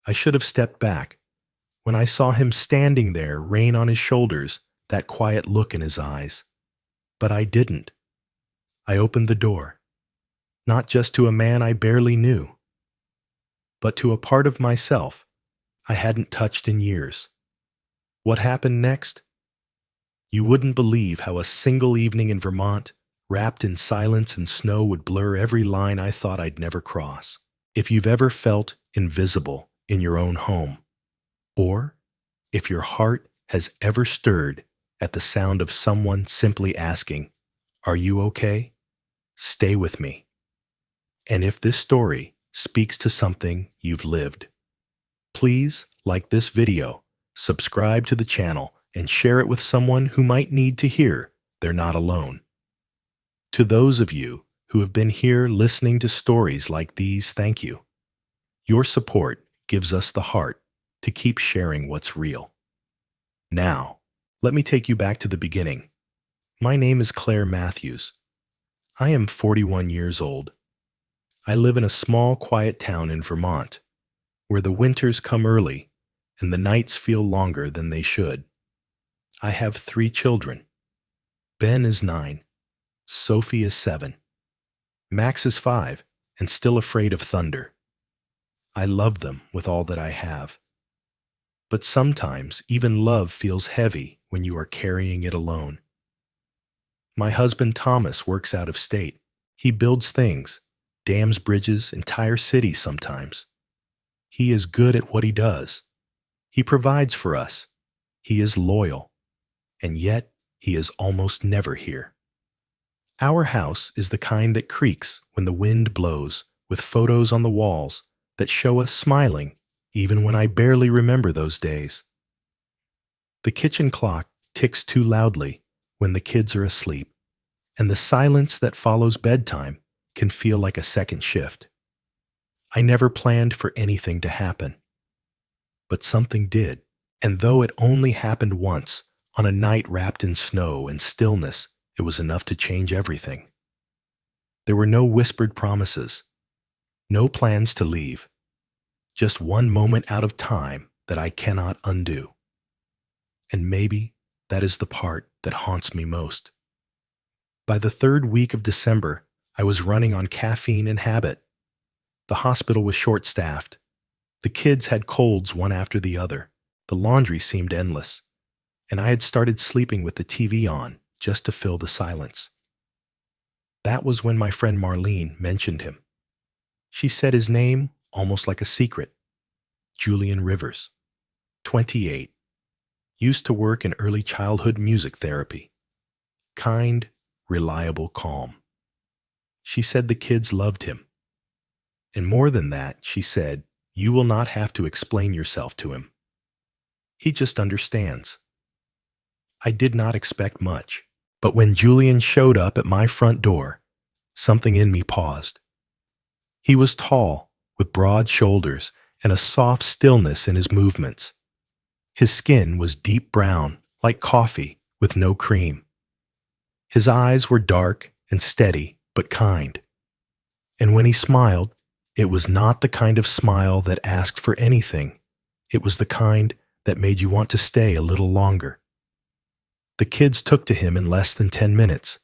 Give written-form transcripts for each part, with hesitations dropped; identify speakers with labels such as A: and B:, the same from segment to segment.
A: I should have stepped back. When I saw him standing there, rain on his shoulders, that quiet look in his eyes. But I didn't. I opened the door, not just to a man I barely knew, but to a part of myself I hadn't touched in years. What happened next? You wouldn't believe how a single evening in Vermont, wrapped in silence and snow, would blur every line I thought I'd never cross. If you've ever felt invisible in your own home, or if your heart has ever stirred at the sound of someone simply asking, "Are you okay?" Stay with me. And if this story speaks to something you've lived, please like this video, subscribe to the channel, and share it with someone who might need to hear they're not alone. To those of you who have been here listening to stories like these, thank you. Your support gives us the heart to keep sharing what's real. Now, let me take you back to the beginning. My name is Claire Matthews. I am 41 years old. I live in a small, quiet town in Vermont, where the winters come early and the nights feel longer than they should. I have 3 children. Ben is 9, Sophie is 7, Max is 5 and still afraid of thunder. I love them with all that I have. But sometimes even love feels heavy when you are carrying it alone. My husband Thomas works out of state. He builds things, dams, bridges, entire cities sometimes. He is good at what he does. He provides for us. He is loyal. And yet, he is almost never here. Our house is the kind that creaks when the wind blows, with photos on the walls that show us smiling, even when I barely remember those days. The kitchen clock ticks too loudly when the kids are asleep, and the silence that follows bedtime can feel like a second shift. I never planned for anything to happen, but something did, and though it only happened once, on a night wrapped in snow and stillness, it was enough to change everything. There were no whispered promises, no plans to leave, just one moment out of time that I cannot undo. And maybe that is the part that haunts me most. By the 3rd week of December, I was running on caffeine and habit. The hospital was short-staffed. The kids had colds one after the other. The laundry seemed endless. And I had started sleeping with the TV on just to fill the silence. That was when my friend Marlene mentioned him. She said his name almost like a secret. Julian Rivers, 28, used to work in early childhood music therapy. Kind, reliable, calm. She said the kids loved him. And more than that, she said, you will not have to explain yourself to him. He just understands. I did not expect much, but when Julian showed up at my front door, something in me paused. He was tall, with broad shoulders and a soft stillness in his movements. His skin was deep brown, like coffee, with no cream. His eyes were dark and steady, but kind. And when he smiled, it was not the kind of smile that asked for anything. It was the kind that made you want to stay a little longer. The kids took to him in less than 10 minutes.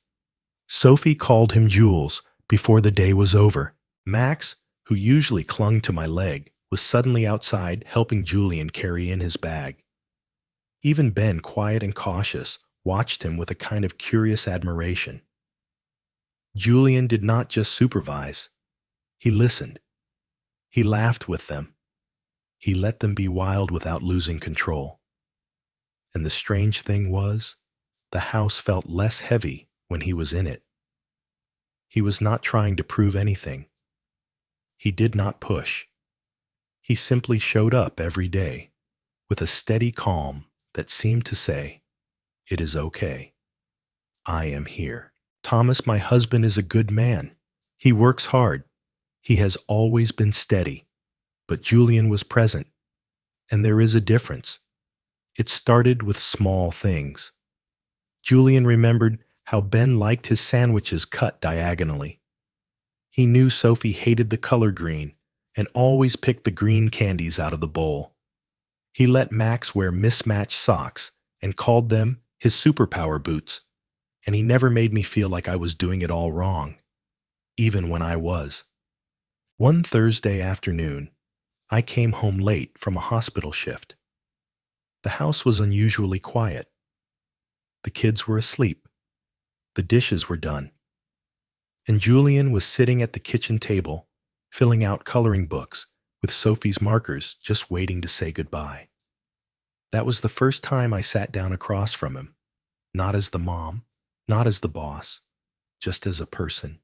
A: Sophie called him Jules before the day was over. Max, who usually clung to my leg, was suddenly outside helping Julian carry in his bag. Even Ben, quiet and cautious, watched him with a kind of curious admiration. Julian did not just supervise. He listened. He laughed with them. He let them be wild without losing control. And the strange thing was, the house felt less heavy when he was in it. He was not trying to prove anything. He did not push. He simply showed up every day with a steady calm that seemed to say, "It is okay. I am here." Thomas, my husband, is a good man. He works hard. He has always been steady. But Julian was present. And there is a difference. It started with small things. Julian remembered how Ben liked his sandwiches cut diagonally. He knew Sophie hated the color green, and always picked the green candies out of the bowl. He let Max wear mismatched socks and called them his superpower boots, and he never made me feel like I was doing it all wrong, even when I was. One Thursday afternoon, I came home late from a hospital shift. The house was unusually quiet. The kids were asleep. The dishes were done. And Julian was sitting at the kitchen table, filling out coloring books with Sophie's markers, just waiting to say goodbye. That was the first time I sat down across from him, not as the mom, not as the boss, just as a person.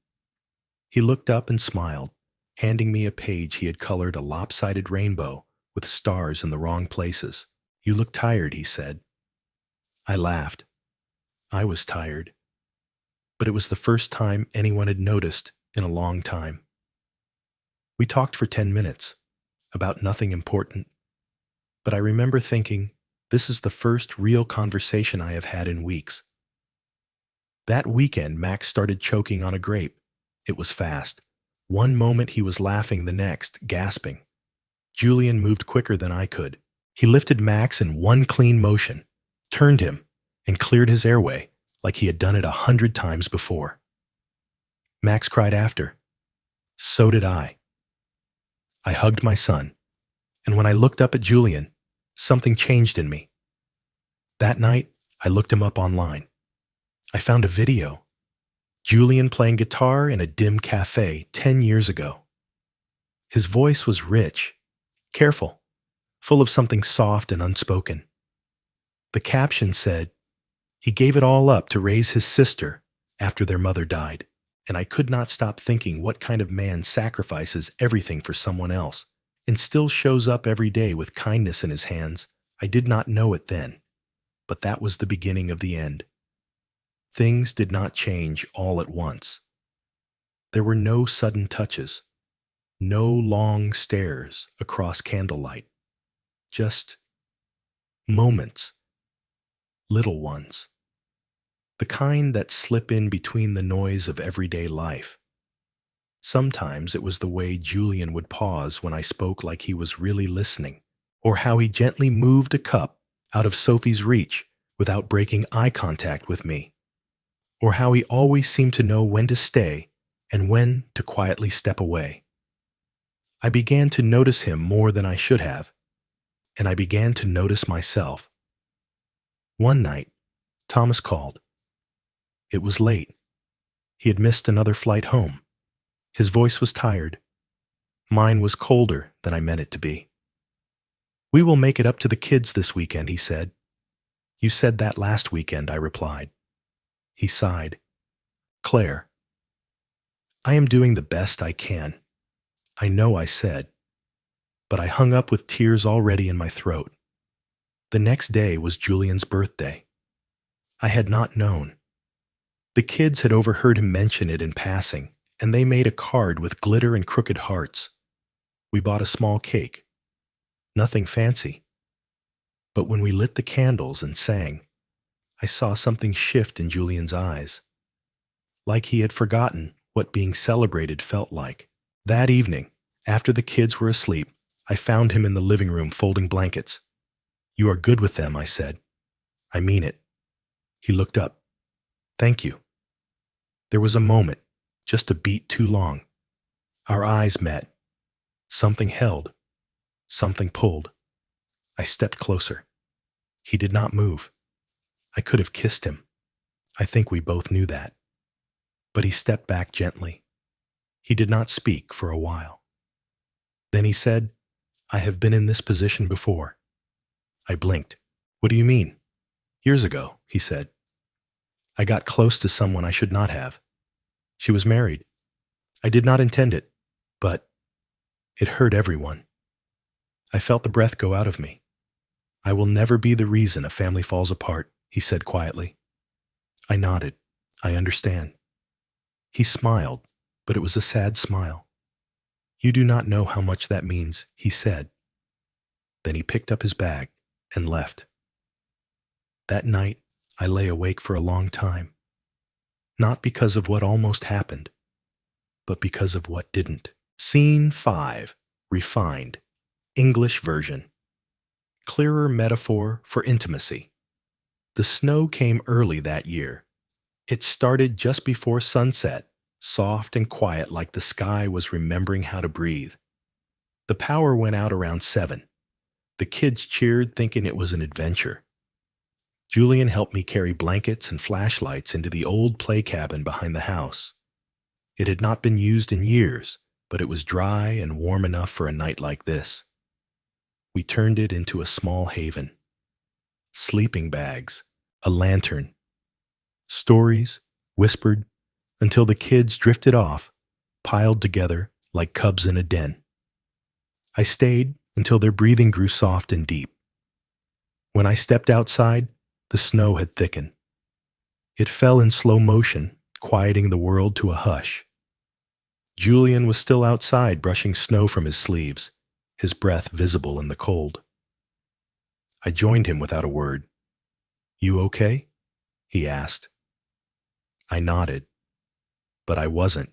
A: He looked up and smiled, handing me a page he had colored a lopsided rainbow with stars in the wrong places. "You look tired," he said. I laughed. I was tired. But it was the first time anyone had noticed in a long time. We talked for 10 minutes, about nothing important. But I remember thinking, this is the first real conversation I have had in weeks. That weekend, Max started choking on a grape. It was fast. One moment he was laughing, the next, gasping. Julian moved quicker than I could. He lifted Max in one clean motion, turned him, and cleared his airway like he had done it 100 times before. Max cried after. So did I. I hugged my son, and when I looked up at Julian, something changed in me. That night, I looked him up online. I found a video. Julian playing guitar in a dim cafe 10 years ago. His voice was rich, careful, full of something soft and unspoken. The caption said, "He gave it all up to raise his sister after their mother died." And I could not stop thinking, what kind of man sacrifices everything for someone else and still shows up every day with kindness in his hands? I did not know it then, but that was the beginning of the end. Things did not change all at once. There were no sudden touches, no long stares across candlelight, just moments, little ones. The kind that slip in between the noise of everyday life. Sometimes it was the way Julian would pause when I spoke like he was really listening, or how he gently moved a cup out of Sophie's reach without breaking eye contact with me, or how he always seemed to know when to stay and when to quietly step away. I began to notice him more than I should have, and I began to notice myself. One night, Thomas called. It was late. He had missed another flight home. His voice was tired. Mine was colder than I meant it to be. "We will make it up to the kids this weekend," he said. "You said that last weekend," I replied. He sighed. "Claire, I am doing the best I can. I know I said." But I hung up with tears already in my throat. The next day was Julian's birthday. I had not known. The kids had overheard him mention it in passing, and they made a card with glitter and crooked hearts. We bought a small cake. Nothing fancy. But when we lit the candles and sang, I saw something shift in Julian's eyes. Like he had forgotten what being celebrated felt like. That evening, after the kids were asleep, I found him in the living room folding blankets. "You are good with them," I said. "I mean it." He looked up. "Thank you." There was a moment, just a beat too long. Our eyes met. Something held. Something pulled. I stepped closer. He did not move. I could have kissed him. I think we both knew that. But he stepped back gently. He did not speak for a while. Then he said, "I have been in this position before." I blinked. "What do you mean?" "Years ago," he said. "I got close to someone I should not have. She was married. I did not intend it, but it hurt everyone. I felt the breath go out of me. I will never be the reason a family falls apart," he said quietly. I nodded. "I understand." He smiled, but it was a sad smile. "You do not know how much that means," he said. Then he picked up his bag and left. That night, I lay awake for a long time. Not because of what almost happened, but because of what didn't. Scene 5. Refined. English version. Clearer metaphor for intimacy. The snow came early that year. It started just before sunset, soft and quiet like the sky was remembering how to breathe. The power went out around 7. The kids cheered, thinking it was an adventure. Julian helped me carry blankets and flashlights into the old play cabin behind the house. It had not been used in years, but it was dry and warm enough for a night like this. We turned it into a small haven. Sleeping bags, a lantern, stories, whispered, until the kids drifted off, piled together like cubs in a den. I stayed until their breathing grew soft and deep. When I stepped outside, the snow had thickened. It fell in slow motion, quieting the world to a hush. Julian was still outside brushing snow from his sleeves, his breath visible in the cold. I joined him without a word. "You okay?" he asked. I nodded, but I wasn't.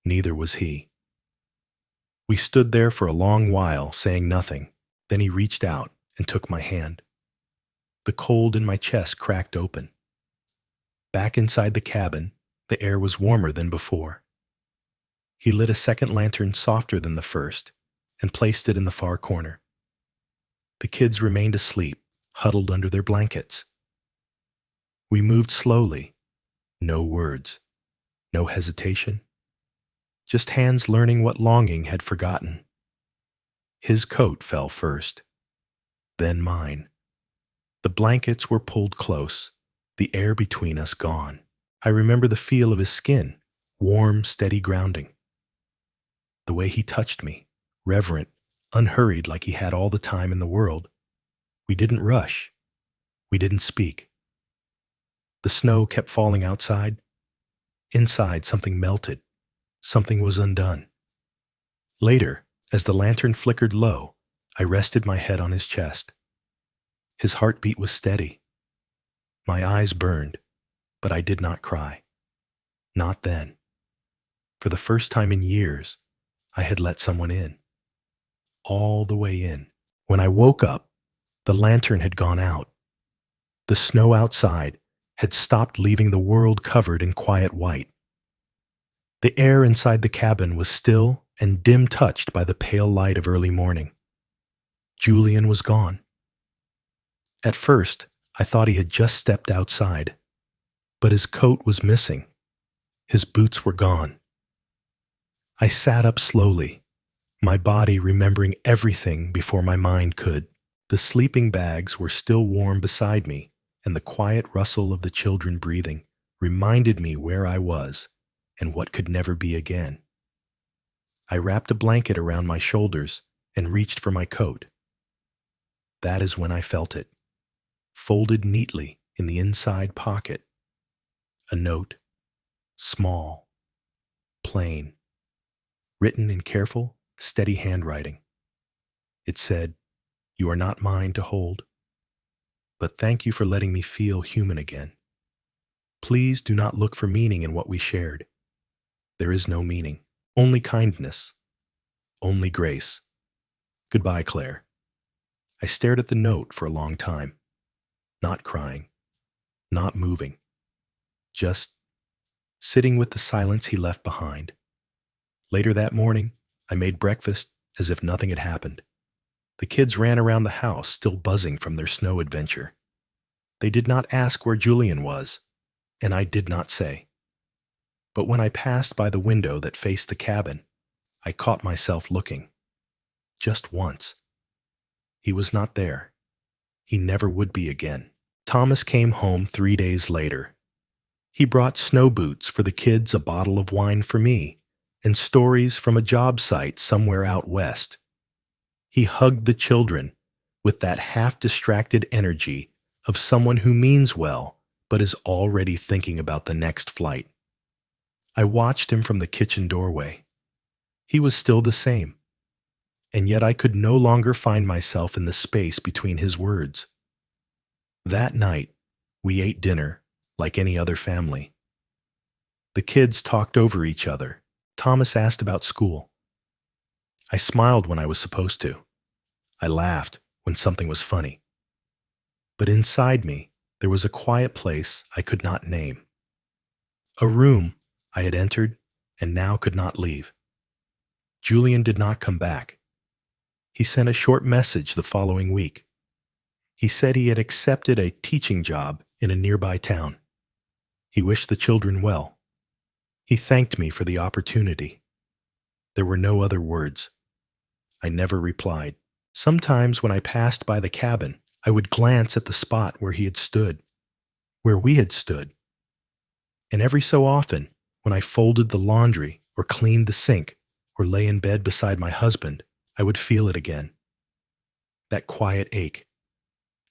A: Neither was he. We stood there for a long while, saying nothing. Then he reached out and took my hand. The cold in my chest cracked open. Back inside the cabin, the air was warmer than before. He lit a second lantern softer than the first and placed it in the far corner. The kids remained asleep, huddled under their blankets. We moved slowly. No words, no hesitation. Just hands learning what longing had forgotten. His coat fell first, then mine. The blankets were pulled close, the air between us gone. I remember the feel of his skin, warm, steady grounding. The way he touched me, reverent, unhurried like he had all the time in the world. We didn't rush. We didn't speak. The snow kept falling outside. Inside, something melted. Something was undone. Later, as the lantern flickered low, I rested my head on his chest. His heartbeat was steady. My eyes burned, but I did not cry. Not then. For the first time in years, I had let someone in. All the way in. When I woke up, the lantern had gone out. The snow outside had stopped, leaving the world covered in quiet white. The air inside the cabin was still and dim-touched by the pale light of early morning. Julian was gone. At first, I thought he had just stepped outside, but his coat was missing. His boots were gone. I sat up slowly, my body remembering everything before my mind could. The sleeping bags were still warm beside me, and the quiet rustle of the children breathing reminded me where I was and what could never be again. I wrapped a blanket around my shoulders and reached for my coat. That is when I felt it, folded neatly in the inside pocket. A note, small, plain, written in careful, steady handwriting. It said, "You are not mine to hold, but thank you for letting me feel human again. Please do not look for meaning in what we shared. There is no meaning, only kindness, only grace. Goodbye, Claire." I stared at the note for a long time, not crying, not moving, just sitting with the silence he left behind. Later that morning, I made breakfast as if nothing had happened. The kids ran around the house, still buzzing from their snow adventure. They did not ask where Julian was, and I did not say. But when I passed by the window that faced the cabin, I caught myself looking. Just once. He was not there. He never would be again. Thomas came home 3 days later. He brought snow boots for the kids, a bottle of wine for me, and stories from a job site somewhere out west. He hugged the children with that half-distracted energy of someone who means well but is already thinking about the next flight. I watched him from the kitchen doorway. He was still the same, and yet I could no longer find myself in the space between his words. That night, we ate dinner like any other family. The kids talked over each other. Thomas asked about school. I smiled when I was supposed to. I laughed when something was funny. But inside me, there was a quiet place I could not name. A room I had entered and now could not leave. Julian did not come back. He sent a short message the following week. He said he had accepted a teaching job in a nearby town. He wished the children well. He thanked me for the opportunity. There were no other words. I never replied. Sometimes when I passed by the cabin, I would glance at the spot where he had stood, where we had stood. And every so often, when I folded the laundry or cleaned the sink or lay in bed beside my husband, I would feel it again. That quiet ache,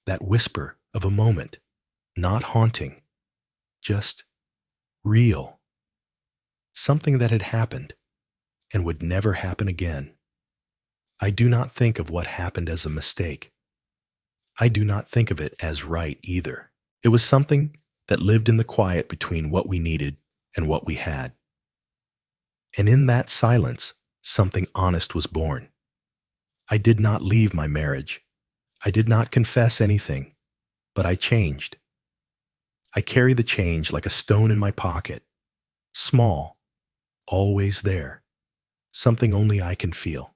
A: that whisper of a moment, not haunting, just real. Something that had happened and would never happen again. I do not think of what happened as a mistake. I do not think of it as right either. It was something that lived in the quiet between what we needed and what we had. And in that silence, something honest was born. I did not leave my marriage. I did not confess anything, but I changed. I carry the change like a stone in my pocket, small, always there, something only I can feel.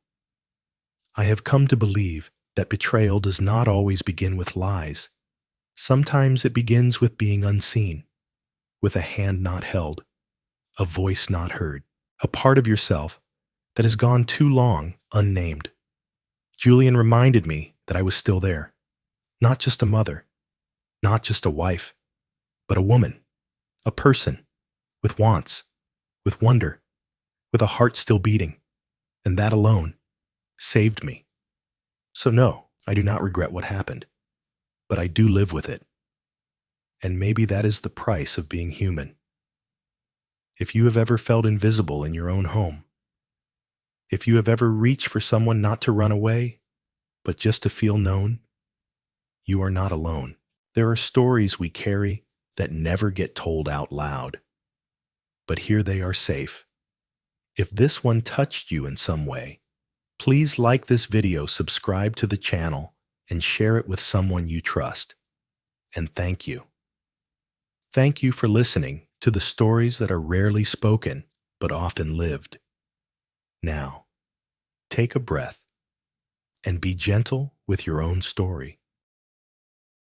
A: I have come to believe that betrayal does not always begin with lies. Sometimes it begins with being unseen, with a hand not held, a voice not heard, a part of yourself that has gone too long unnamed. Julian reminded me that I was still there, not just a mother, not just a wife, but a woman, a person, with wants, with wonder, with a heart still beating, and that alone saved me. So no, I do not regret what happened, but I do live with it. And maybe that is the price of being human. If you have ever felt invisible in your own home, if you have ever reached for someone not to run away, but just to feel known, you are not alone. There are stories we carry that never get told out loud, but here they are safe. If this one touched you in some way, please like this video, subscribe to the channel, and share it with someone you trust. And thank you. Thank you for listening to the stories that are rarely spoken but often lived. Now, take a breath and be gentle with your own story.